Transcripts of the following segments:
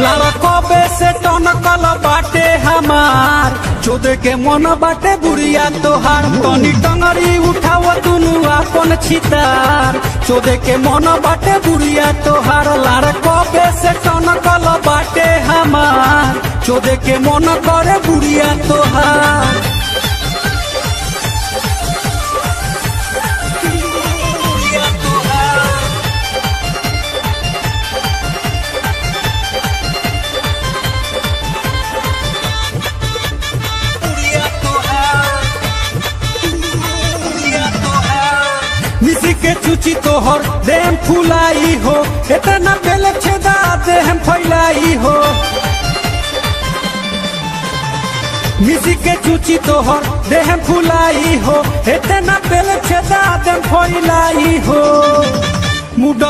लड़कबे से टनकल बाटे हमार चोदे के मन बाटे बुढ़िया तोहार तनी टंगरी उठाव दुनु अपन छितार चोदे के मन बाटे बुढ़िया तोहार लड़कबे से टनकल बाटे हमार चोदे के मन करे बुढ़िया तोहार मिसी के चुची तोहर देह फुलाई हो इतना बेले छेदा देह फैलाई हो मिसी के चुची तोहर देह फुलाई हो इतना बेले छेदा देह फैलाई हो मुड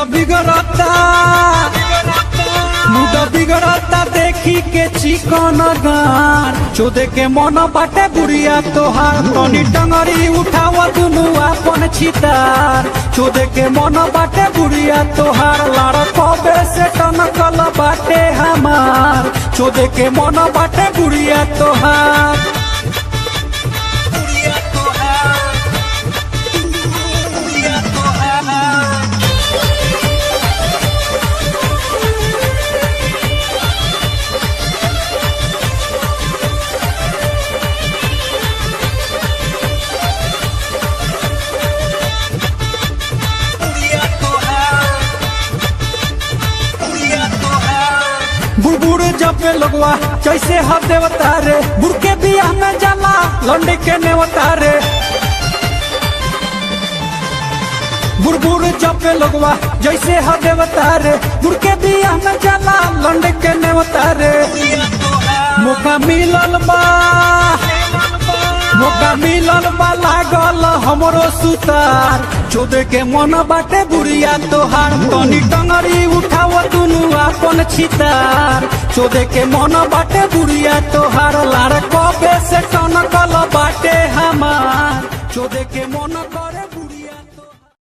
बिगड़ता देखी के चिकन गान चोदे के मन बाटे बुढ़िया तोहार तनी टंगरी उठाव दुनु अपन छितार चोदे के मन बाटे बुढ़िया तोहार लड़कबे से टनकल बाटे हमार चोदे के मन बाटे बुढ़िया तोहार बुढ़ जपे लगवा जैसे हर देवता रे बुढ़ के बियाह में जाला लंडी के नेवता रे बुढ़ जपे लगवा जैसे हर देवता रे बुढ़ के बियाह में जाला लंडी के नेवता रे मौका मिलल बा लागल हमरो सुतार चोदे के मन बाटे बुढ़िया तोहार तनी टंगरी उठाव दुनु अपन छितार चोदे के मन बाटे बुढ़िया तोहार लड़कबे से टनकल बाटे हमार चोदे के मन करे